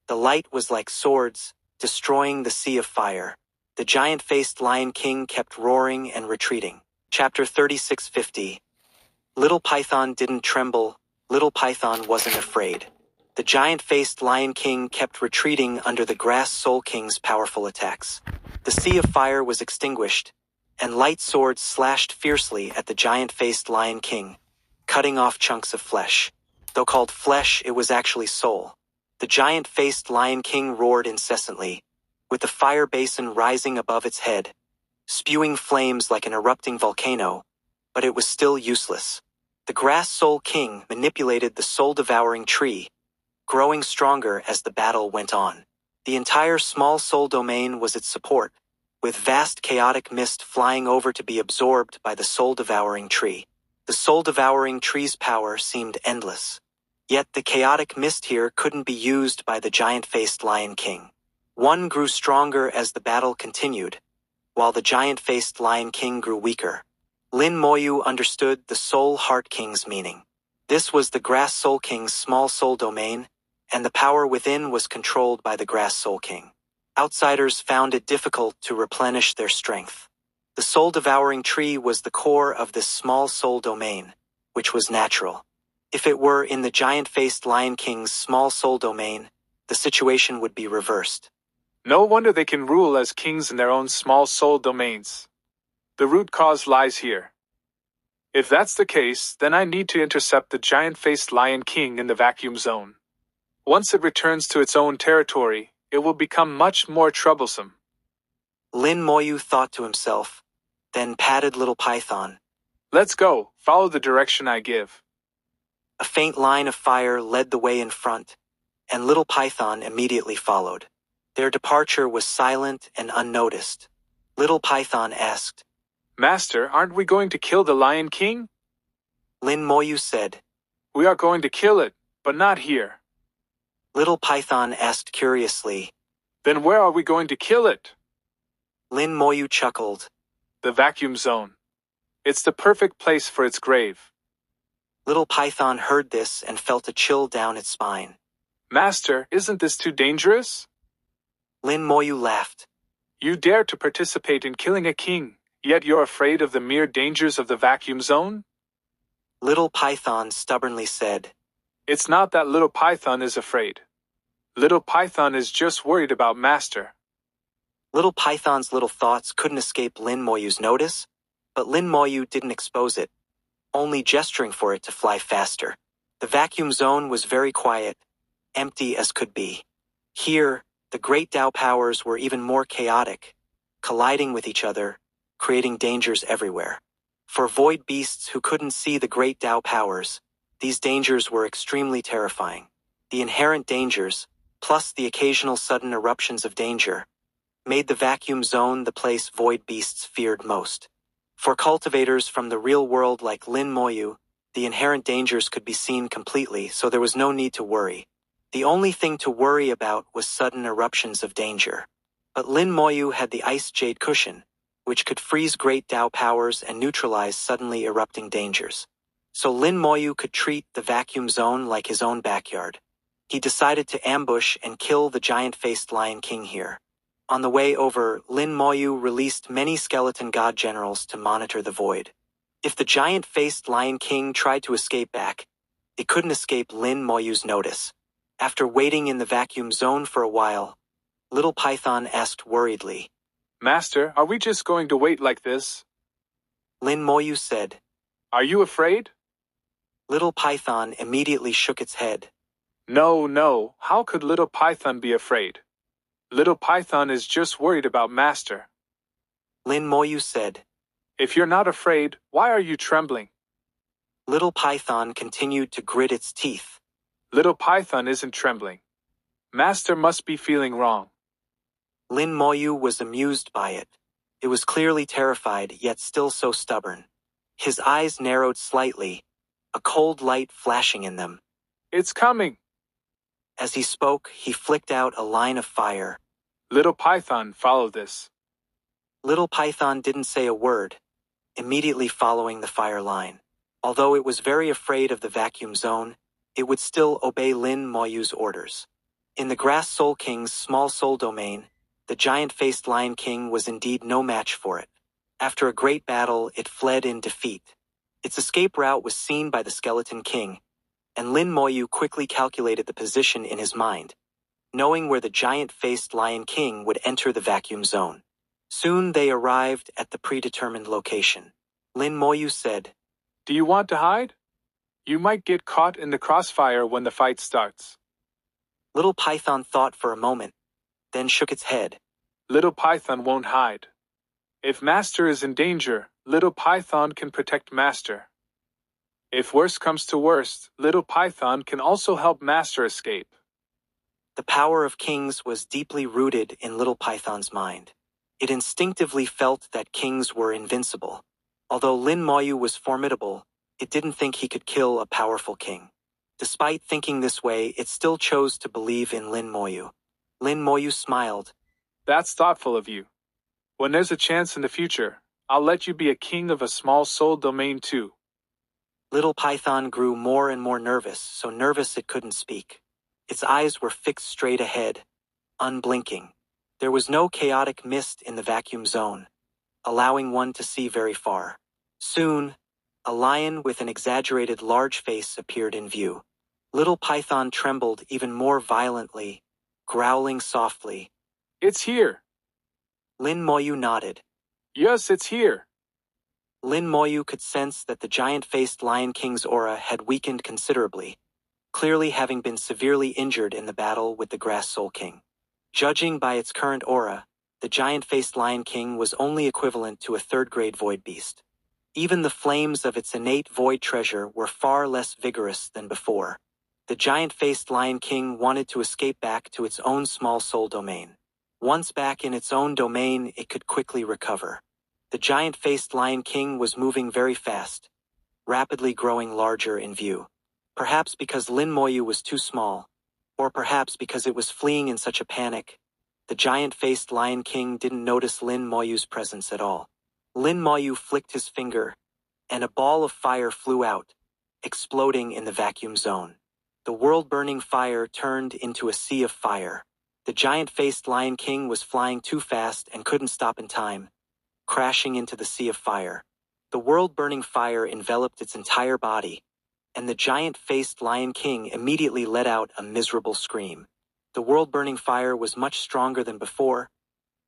The light was like swords, destroying the sea of fire. The giant-faced Lion King kept roaring and retreating. Chapter 3650. Little Python didn't tremble. Little Python wasn't afraid. The giant-faced Lion King kept retreating under the Grass Soul King's powerful attacks. The sea of fire was extinguished, and light swords slashed fiercely at the giant-faced Lion King, cutting off chunks of flesh. Though called flesh, it was actually soul. The giant-faced Lion King roared incessantly, with the fire basin rising above its head, spewing flames like an erupting volcano, but it was still useless. The Grass Soul King manipulated the soul-devouring tree, growing stronger as the battle went on. The entire small soul domain was its support, with vast chaotic mist flying over to be absorbed by the soul-devouring tree. The soul-devouring tree's power seemed endless. Yet the chaotic mist here couldn't be used by the giant-faced Lion King. One grew stronger as the battle continued, while the giant-faced Lion King grew weaker. Lin Moyu understood the Soul Heart King's meaning. This was the Grass Soul King's small soul domain, and the power within was controlled by the Grass Soul King. Outsiders found it difficult to replenish their strength. The soul-devouring tree was the core of this small soul domain, which was natural. If it were in the giant-faced Lion King's small soul domain, the situation would be reversed. No wonder they can rule as kings in their own small soul domains. The root cause lies here. If that's the case, then I need to intercept the giant-faced Lion King in the vacuum zone. Once it returns to its own territory, it will become much more troublesome. Lin Moyu thought to himself, then patted Little Python. Let's go, follow the direction I give. A faint line of fire led the way in front, and Little Python immediately followed. Their departure was silent and unnoticed. Little Python asked, Master, aren't we going to kill the Lion King? Lin Moyu said, We are going to kill it, but not here. Little Python asked curiously, Then where are we going to kill it? Lin Moyu chuckled. The vacuum zone. It's the perfect place for its grave. Little Python heard this and felt a chill down its spine. Master, isn't this too dangerous? Lin Moyu laughed. You dare to participate in killing a king, yet you're afraid of the mere dangers of the vacuum zone? Little Python stubbornly said. It's not that Little Python is afraid. Little Python is just worried about Master. Little Python's little thoughts couldn't escape Lin Moyu's notice, but Lin Moyu didn't expose it, only gesturing for it to fly faster. The vacuum zone was very quiet, empty as could be. Here, the great Tao powers were even more chaotic, colliding with each other, creating dangers everywhere. For void beasts who couldn't see the great Tao powers, these dangers were extremely terrifying. The inherent dangers, plus the occasional sudden eruptions of danger, made the vacuum zone the place void beasts feared most. For cultivators from the real world like Lin Moyu, the inherent dangers could be seen completely, so there was no need to worry. The only thing to worry about was sudden eruptions of danger. But Lin Moyu had the ice jade cushion, which could freeze great Tao powers and neutralize suddenly erupting dangers. So Lin Moyu could treat the vacuum zone like his own backyard. He decided to ambush and kill the giant-faced Lion King here. On the way over, Lin Moyu released many skeleton god generals to monitor the void. If the giant-faced Lion King tried to escape back, it couldn't escape Lin Moyu's notice. After waiting in the vacuum zone for a while, Little Python asked worriedly, Master, are we just going to wait like this? Lin Moyu said. Are you afraid? Little Python immediately shook its head. No, how could Little Python be afraid? Little Python is just worried about Master. Lin Moyu said. If you're not afraid, why are you trembling? Little Python continued to grit its teeth. Little Python isn't trembling. Master must be feeling wrong. Lin Moyu was amused by it. It was clearly terrified, yet still so stubborn. His eyes narrowed slightly, a cold light flashing in them. It's coming. As he spoke, he flicked out a line of fire. Little Python, follow this. Little Python didn't say a word, immediately following the fire line. Although it was very afraid of the vacuum zone, it would still obey Lin Moyu's orders. In the Grass Soul King's small soul domain, the giant-faced Lion King was indeed no match for it. After a great battle, it fled in defeat. Its escape route was seen by the Skeleton King, and Lin Moyu quickly calculated the position in his mind, knowing where the giant-faced Lion King would enter the vacuum zone. Soon they arrived at the predetermined location. Lin Moyu said, Do you want to hide? You might get caught in the crossfire when the fight starts. Little Python thought for a moment, then shook its head. Little Python won't hide. If Master is in danger, Little Python can protect Master. If worst comes to worst, Little Python can also help Master escape. The power of kings was deeply rooted in Little Python's mind. It instinctively felt that kings were invincible. Although Lin Moyu was formidable, it didn't think he could kill a powerful king. Despite thinking this way, it still chose to believe in Lin Moyu. Lin Moyu smiled. That's thoughtful of you. When there's a chance in the future, I'll let you be a king of a small soul domain too. Little Python grew more and more nervous, so nervous it couldn't speak. Its eyes were fixed straight ahead, unblinking. There was no chaotic mist in the vacuum zone, allowing one to see very far. Soon, a lion with an exaggerated large face appeared in view. Little Python trembled even more violently, growling softly. It's here. Lin Moyu nodded. Yes, it's here. Lin Moyu could sense that the giant-faced Lion King's aura had weakened considerably, clearly having been severely injured in the battle with the Grass Soul King. Judging by its current aura, the giant-faced Lion King was only equivalent to a third-grade void beast. Even the flames of its innate void treasure were far less vigorous than before. The giant-faced Lion King wanted to escape back to its own small soul domain. Once back in its own domain, it could quickly recover. The giant-faced Lion King was moving very fast, rapidly growing larger in view. Perhaps because Lin Moyu was too small, or perhaps because it was fleeing in such a panic, the giant-faced Lion King didn't notice Lin Moyu's presence at all. Lin Moyu flicked his finger, and a ball of fire flew out, exploding in the vacuum zone. The world-burning fire turned into a sea of fire. The giant-faced Lion King was flying too fast and couldn't stop in time, crashing into the sea of fire. The world-burning fire enveloped its entire body, and the giant-faced Lion King immediately let out a miserable scream. The world-burning fire was much stronger than before,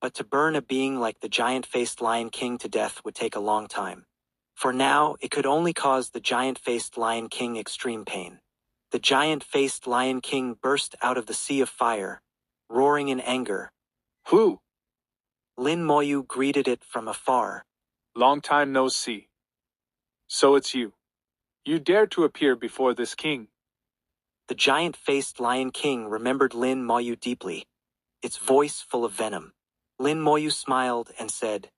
but to burn a being like the giant-faced Lion King to death would take a long time. For now, it could only cause the giant-faced Lion King extreme pain. The giant-faced Lion King burst out of the sea of fire, roaring in anger. Who? Lin Moyu greeted it from afar. Long time no see. So it's you. You dare to appear before this king. The giant-faced Lion King remembered Lin Moyu deeply, its voice full of venom. Lin Moyu smiled and said,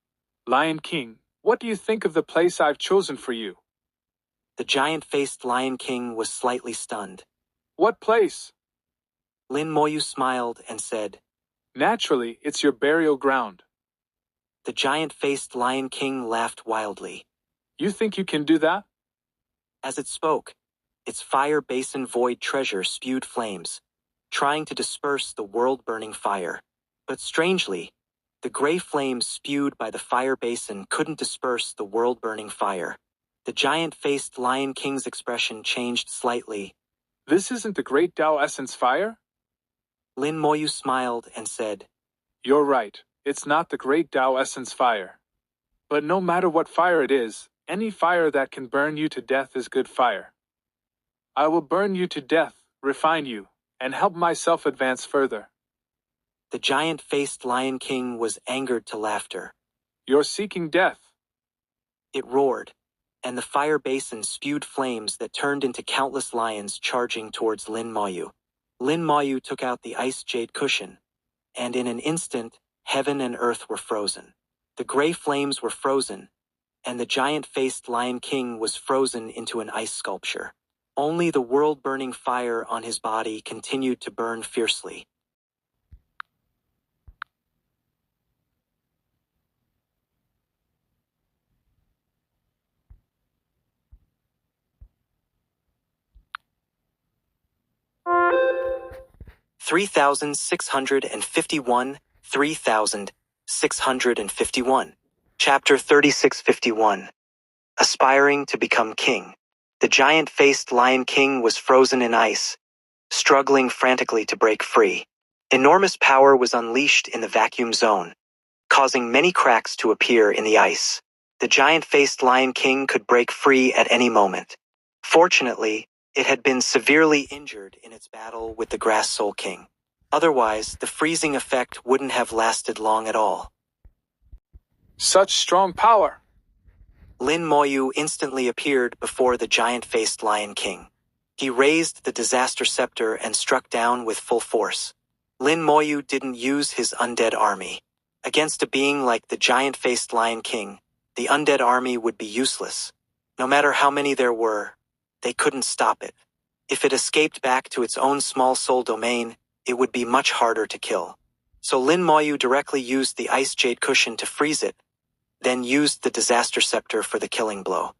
Lion King, what do you think of the place I've chosen for you? The giant-faced Lion King was slightly stunned. What place? Lin Moyu smiled and said, Naturally, it's your burial ground. The giant-faced Lion King laughed wildly. You think you can do that? As it spoke, its fire basin void treasure spewed flames, trying to disperse the world-burning fire. But strangely, the gray flames spewed by the fire basin couldn't disperse the world-burning fire. The giant-faced Lion King's expression changed slightly. This isn't the great Tao Essence fire? Lin Moyu smiled and said, You're right, it's not the great Tao Essence fire. But no matter what fire it is, any fire that can burn you to death is good fire. I will burn you to death, refine you, and help myself advance further. The giant-faced Lion King was angered to laughter. You're seeking death. It roared, and the fire basin spewed flames that turned into countless lions charging towards Lin Moyu. Lin Moyu took out the ice jade cushion, and in an instant, heaven and earth were frozen. The gray flames were frozen, and the giant-faced Lion King was frozen into an ice sculpture. Only the world-burning fire on his body continued to burn fiercely. (3,651, 3,651). Chapter 3651. Aspiring to become king. The giant-faced Lion King was frozen in ice, struggling frantically to break free. Enormous power was unleashed in the vacuum zone, causing many cracks to appear in the ice. The giant-faced Lion King could break free at any moment. Fortunately, it had been severely injured in its battle with the Grass Soul King. Otherwise, the freezing effect wouldn't have lasted long at all. Such strong power! Lin Moyu instantly appeared before the giant-faced Lion King. He raised the disaster scepter and struck down with full force. Lin Moyu didn't use his undead army. Against a being like the giant-faced Lion King, the undead army would be useless. No matter how many there were, they couldn't stop it. If it escaped back to its own small soul domain, it would be much harder to kill. So Lin Moyu directly used the ice jade cushion to freeze it, then used the disaster scepter for the killing blow.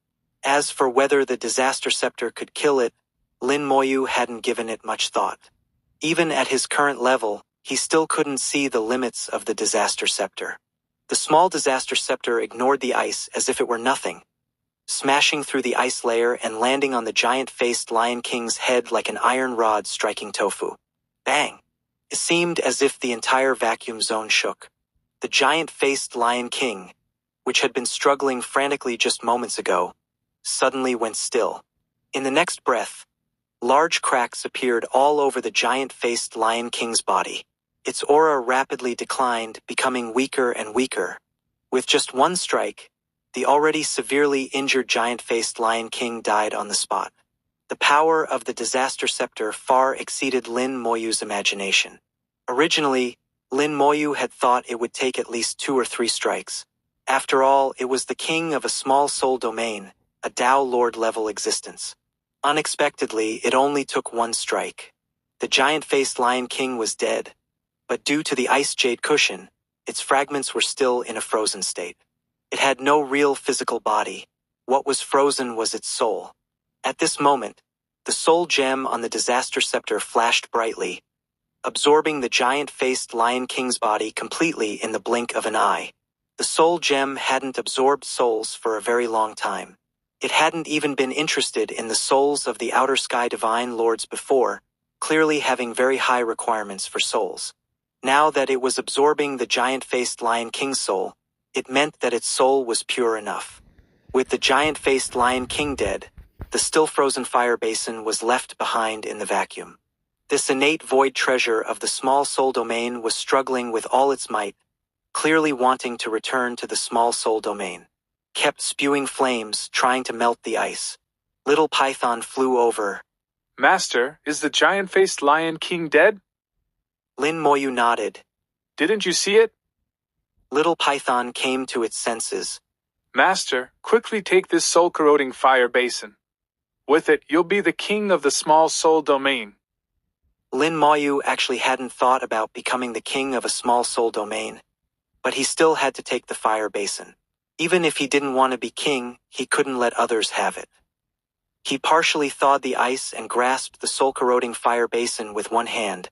As for whether the disaster scepter could kill it, Lin Moyu hadn't given it much thought. Even at his current level, he still couldn't see the limits of the disaster scepter. The small disaster scepter ignored the ice as if it were nothing, smashing through the ice layer and landing on the giant-faced Lion King's head like an iron rod striking tofu. Bang! It seemed as if the entire vacuum zone shook. The giant-faced Lion King, which had been struggling frantically just moments ago, suddenly went still. In the next breath, large cracks appeared all over the giant-faced Lion King's body. Its aura rapidly declined, becoming weaker and weaker. With just one strike, the already severely injured giant-faced Lion King died on the spot. The power of the disaster scepter far exceeded Lin Moyu's imagination. Originally, Lin Moyu had thought it would take at least 2 or 3 strikes. After all, it was the king of a small soul domain, a Tao Lord level existence. Unexpectedly, it only took 1 strike. The giant-faced Lion King was dead, but due to the ice jade cushion, its fragments were still in a frozen state. It had no real physical body. What was frozen was its soul. At this moment, the soul gem on the disaster scepter flashed brightly, absorbing the giant-faced Lion King's body completely in the blink of an eye. The soul gem hadn't absorbed souls for a very long time. It hadn't even been interested in the souls of the outer sky divine lords before, clearly having very high requirements for souls. Now that it was absorbing the giant-faced Lion King's soul, it meant that its soul was pure enough. With the giant-faced Lion King dead, the still-frozen fire basin was left behind in the vacuum. This innate void treasure of the small soul domain was struggling with all its might, clearly wanting to return to the small soul domain. Kept spewing flames, trying to melt the ice. Little Python flew over. Master, is the giant-faced Lion King dead? Lin Moyu nodded. Didn't you see it? Little Python came to its senses. Master, quickly take this soul-corroding fire basin. With it, you'll be the king of the small soul domain. Lin Moyu actually hadn't thought about becoming the king of a small soul domain, but he still had to take the fire basin. Even if he didn't want to be king, he couldn't let others have it. He partially thawed the ice and grasped the soul-corroding fire basin with one hand,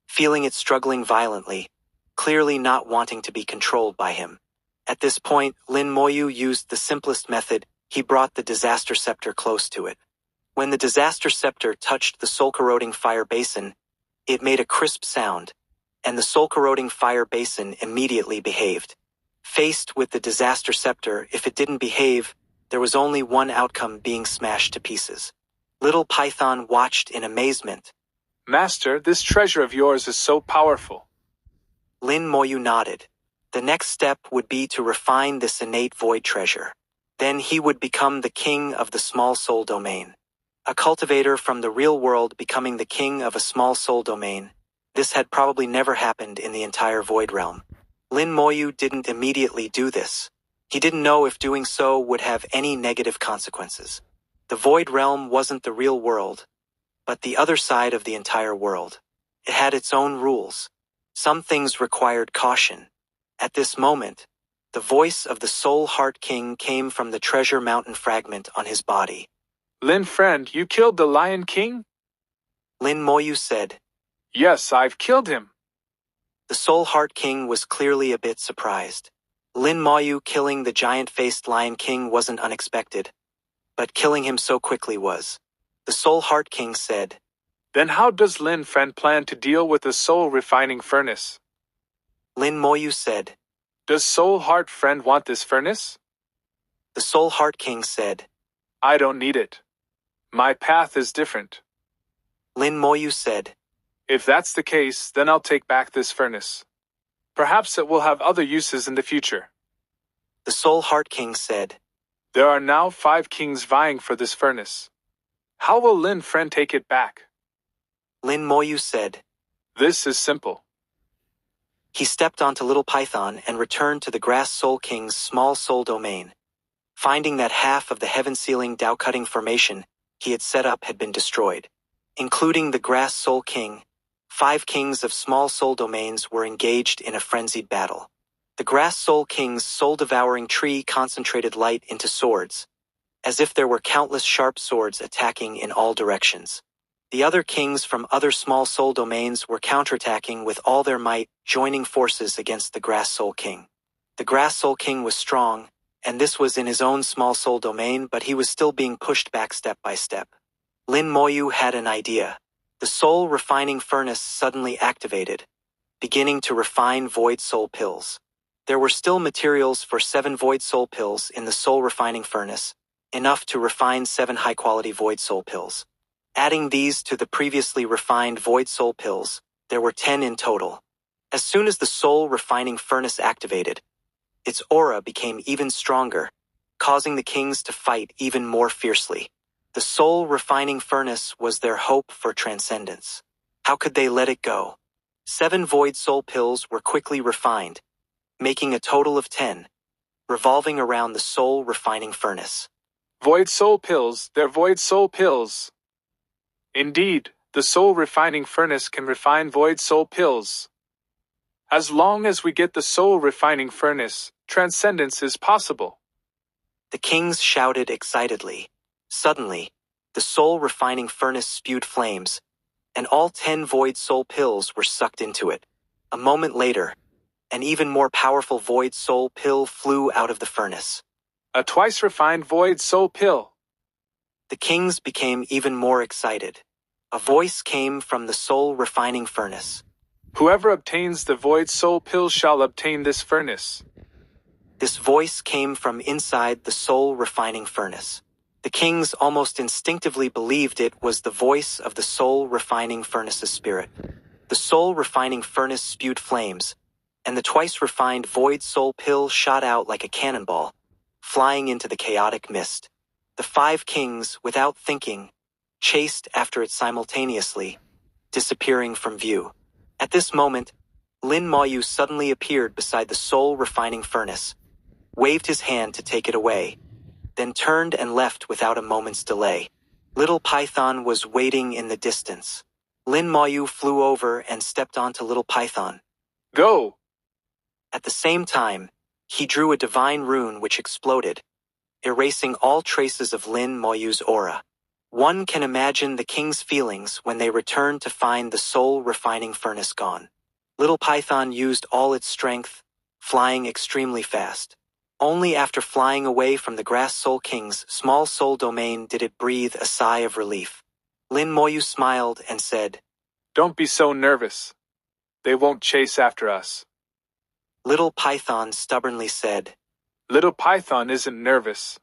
feeling it struggling violently, clearly not wanting to be controlled by him. At this point, Lin Moyu used the simplest method. He brought the disaster scepter close to it. When the disaster scepter touched the soul-corroding fire basin, it made a crisp sound, and the soul-corroding fire basin immediately behaved. Faced with the disaster scepter, if it didn't behave, there was only one outcome: being smashed to pieces. Little Python watched in amazement. Master, this treasure of yours is so powerful. Lin Moyu nodded. The next step would be to refine this innate void treasure. Then he would become the king of the small soul domain. A cultivator from the real world becoming the king of a small soul domain. This had probably never happened in the entire void realm. Lin Moyu didn't immediately do this. He didn't know if doing so would have any negative consequences. The void realm wasn't the real world, but the other side of the entire world. It had its own rules. Some things required caution. At this moment, the voice of the Soul Heart King came from the treasure mountain fragment on his body. Lin friend, you killed the Lion King? Lin Moyu said. Yes, I've killed him. The Soul Heart King was clearly a bit surprised. Lin Moyu killing the giant-faced Lion King wasn't unexpected, but killing him so quickly was. The Soul Heart King said. Then how does Lin friend plan to deal with the soul refining furnace? Lin Moyu said. Does Soul Heart friend want this furnace? The Soul Heart King said. I don't need it. My path is different. Lin Moyu said. If that's the case, then I'll take back this furnace. Perhaps it will have other uses in the future. The Soul Heart King said. There are now 5 kings vying for this furnace. How will Lin friend take it back? Lin Moyu said. This is simple. He stepped onto Little Python and returned to the Grass Soul King's small soul domain. Finding that half of the heaven-sealing Dao-cutting formation he had set up had been destroyed. Including the Grass Soul King, 5 kings of small soul domains were engaged in a frenzied battle. The Grass Soul King's soul-devouring tree concentrated light into swords, as if there were countless sharp swords attacking in all directions. The other kings from other small soul domains were counterattacking with all their might, joining forces against the Grass Soul King. The Grass Soul King was strong, and this was in his own small soul domain, but he was still being pushed back step by step. Lin Moyu had an idea. The soul refining furnace suddenly activated, beginning to refine void soul pills. There were still materials for 7 void soul pills in the soul refining furnace, enough to refine 7 high-quality void soul pills. Adding these to the previously refined void soul pills, there were 10 in total. As soon as the soul refining furnace activated, its aura became even stronger, causing the kings to fight even more fiercely. The soul refining furnace was their hope for transcendence. How could they let it go? 7 void soul pills were quickly refined, making a total of 10, revolving around the soul refining furnace. Void soul pills, they're void soul pills. Indeed, the soul refining furnace can refine void soul pills. As long as we get the soul refining furnace, transcendence is possible. The kings shouted excitedly. Suddenly, The soul refining furnace spewed flames, and all 10 void soul pills were sucked into it. A moment later, an even more powerful void soul pill flew out of the furnace. A twice refined void soul pill. The kings became even more excited. A voice came from the soul refining furnace. Whoever obtains the void soul pill shall obtain this furnace. This voice came from inside the soul refining furnace. The kings almost instinctively believed it was the voice of the soul refining furnace's spirit. The soul refining furnace spewed flames, and the twice refined void soul pill shot out like a cannonball, flying into the chaotic mist. The 5 kings, without thinking, chased after it simultaneously, disappearing from view. At this moment, Lin Moyu suddenly appeared beside the soul refining furnace, waved his hand to take it away, then turned and left without a moment's delay. Little Python was waiting in the distance. Lin Moyu flew over and stepped onto Little Python. Go! At the same time, he drew a divine rune which exploded, erasing all traces of Lin Moyu's aura. One can imagine the king's feelings when they returned to find the soul refining furnace gone. Little Python used all its strength, flying extremely fast. Only after flying away from the Grass Soul King's small soul domain did it breathe a sigh of relief. Lin Moyu smiled and said, Don't be so nervous. They won't chase after us. Little Python stubbornly said. Little Python isn't nervous.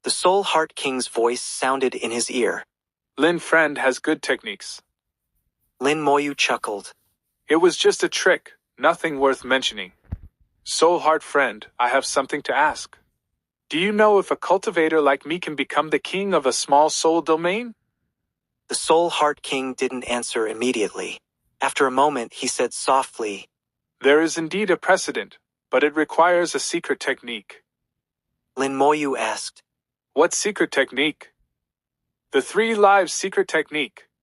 The Soul Heart King's voice sounded in his ear. Lin friend has good techniques. Lin Moyu chuckled. It was just a trick, nothing worth mentioning. Soul Heart friend, I have something to ask. Do you know if a cultivator like me can become the king of a small soul domain? The Soul Heart King didn't answer immediately. After a moment, he said softly, There is indeed a precedent, but it requires a secret technique. Lin Moyu asked, What secret technique? The 3 lives secret technique.